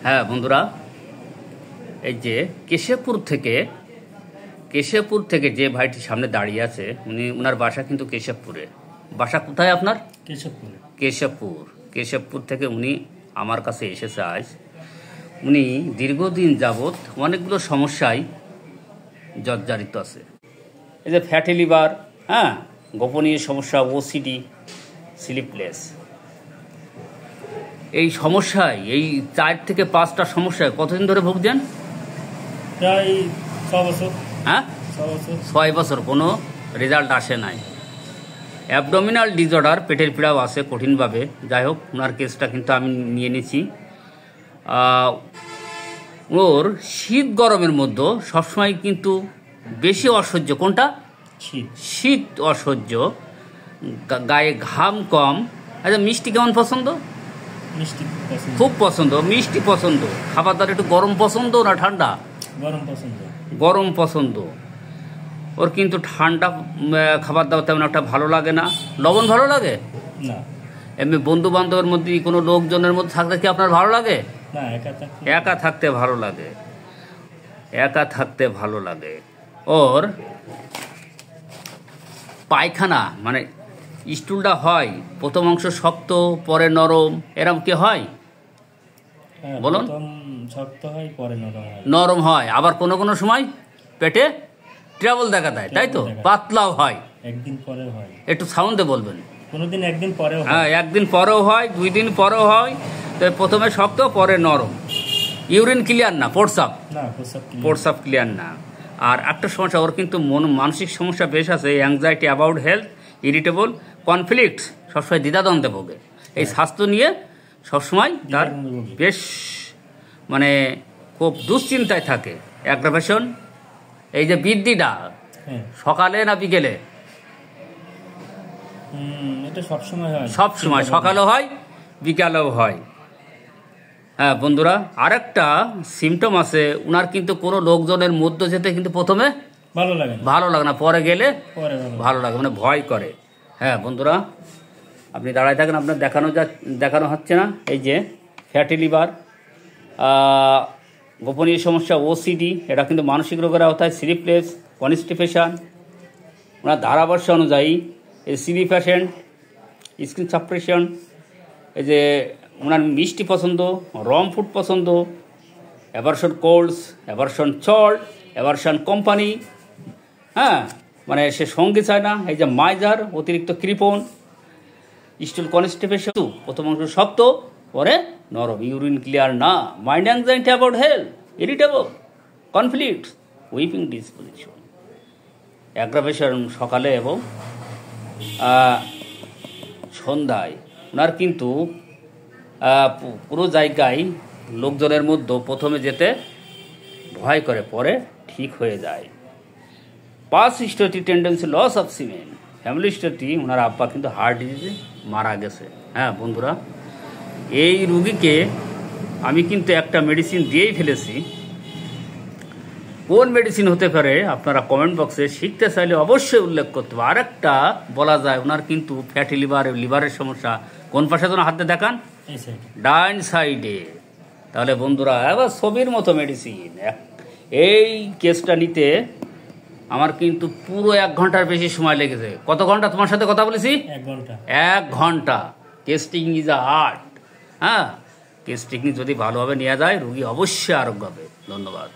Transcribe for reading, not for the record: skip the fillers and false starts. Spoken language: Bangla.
হ্যাঁ বন্ধুরা, এই যে কেশবপুর থেকে যে ভাইটি সামনে দাঁড়িয়ে আছে উনার বাসা কিন্তু কেশবপুরে। বাসা কোথায় আপনার? কেশবপুর থেকে উনি আমার কাছে এসেছে আজ। উনি দীর্ঘদিন যাবৎ অনেকগুলো সমস্যায় জর্জরিত আছে। এই যে ফ্যাটি লিভার, গোপনীয় সমস্যা, ওসিডি, স্লিপলেস, এই সমস্যায় এই 4 থেকে 5টা সমস্যায় কতদিন ধরে ভুগছেন? প্রায় 6 বছর। 6 বছর কোনো রেজাল্ট আসে নাই। অ্যাবডোমিনাল ডিসঅর্ডার, পেটের পীড়াও আছে কঠিনভাবে। যাই হোক, ওনার কেসটা কিন্তু আমি নিয়ে নিয়েছি। ওর শীত গরমের মধ্যে সবসময় কিন্তু বেশি অসহ্য। কোনটা? শীত অসহ্য, গায়ে ঘাম কম। আচ্ছা, মিষ্টি কেমন পছন্দ? খুব পছন্দ। মিষ্টি পছন্দ। খাবার দাবার একটু গরম পছন্দ না ঠান্ডা? গরম পছন্দ। ওর কিন্তু ঠান্ডা খাবার দাবার তেমন একটা ভালো লাগে না। লবণ ভালো লাগে না? এমনি বন্ধু বান্ধবের মধ্যে কোনো লোকজনের মধ্যে থাকতে কি আপনার ভালো লাগে? একা থাকতে ভালো লাগে। ওর পায়খানা মানে স্টুলটা হয়, প্রথম অংশ শক্ত, পরে নরম, এরম কি হয়? বলুন। শক্ত হয়, পরে নরম হয়। আবার কোনো সময় পেটে ট্রাবল দেখা দেয়, তাই তো? পাতলাও হয়, একদিন পরে হয়। একটু সাউন্ডে বলবেন। কোনোদিন একদিন পরেও হয়। হ্যাঁ, একদিন পরেও হয়, 2 দিন পরেও হয়। তো প্রথমে শক্ত, পরে নরম। ইউরিন ক্লিয়ার না, প্রস্রাব ক্লিয়ার না। আর একটা সমস্যা, ওর কিন্তু মানসিক সমস্যা বেশ আছে। Anxiety about health, irritable, conflict, সবসময় দ্বিধাদ্বন্দ্বে ভোগে। এই স্বাস্থ্য নিয়ে সবসময় তার বেশ মানে খুব দুশ্চিন্তায় থাকে। অ্যাগ্রাভেশন, এই যে বৃদ্ধিটা সকালে না বিকেলে? সবসময় সকালেও হয়, বিকালেও হয়। হ্যাঁ বন্ধুরা, আরেকটা সিমটম আছে, উনার কিন্তু কোনো লোকজনের মধ্যে যেতে কিন্তু প্রথমে ভালো লাগে না, পরে গেলে ভালো লাগে, মানে ভয় করে। হ্যাঁ বন্ধুরা, আপনি দাঁড়ায় থাকেন, আপনার দেখানো হচ্ছে না। এই যে ফ্যাটি লিভার, গোপনীয় সমস্যা ওসিডি, এটা কিন্তু মানসিক রোগের আওতায়। স্লিপলেস, কনস্টিপেশন, ওনার ধারাবর্ষ অনুযায়ী এই সিবি পেশেন্ট, স্কিন সাপ্রেশন। এই যে ওনার মিষ্টি পছন্দ, রম ফুড পছন্দ, aversion colds, aversion salt, aversion company, মানে সে সঙ্গে চায় না। এই যে মাইজার, অতিরিক্ত কৃপণ, স্টুল কনস্টিপেশন, প্রথম অংশ শক্ত, পরে নরম, ইউরিন ক্লিয়ার না, mind anxiety about health, irritable, conflict, weeping disposition, aggravation সকালে এবং সন্ধ্যায়। ওনার কিন্তু পুরো জায়গায় লোকজনের মধ্যে প্রথমে যেতে ভয় করে, পরে ঠিক হয়ে যায়। Past history, tendency, loss of semen, family history, ওনার আব্বা কিন্তু হার্ট ডিজিজে মারা গেছে। হ্যাঁ বন্ধুরা, এই রুগীকে আমি কিন্তু একটা মেডিসিন দিয়েই ফেলেছি। কোন মেডিসিন হতে পারে আপনারা কমেন্ট বক্সে শিখতে চাইলে অবশ্যই উল্লেখ করতে হবে। আর একটা বলা যায়, ওনার কিন্তু ফ্যাটি লিভারের সমস্যা। কোন পাশে যেন হাতে দেখান? ডাইন সাইডে। তাহলে বন্ধুরা, এবার ছবির মতো মেডিসিন। এই কেসটা নিতে আমার কিন্তু পুরো 1 ঘন্টার বেশি সময় লেগেছে। কত ঘন্টা তোমার সাথে কথা বলেছি? 1 ঘন্টা। কেসটিং ইজ আ আর্ট। কেসটিং যদি ভালোভাবে নেওয়া যায়, রোগী অবশ্যই আরোগ্য হবে। ধন্যবাদ।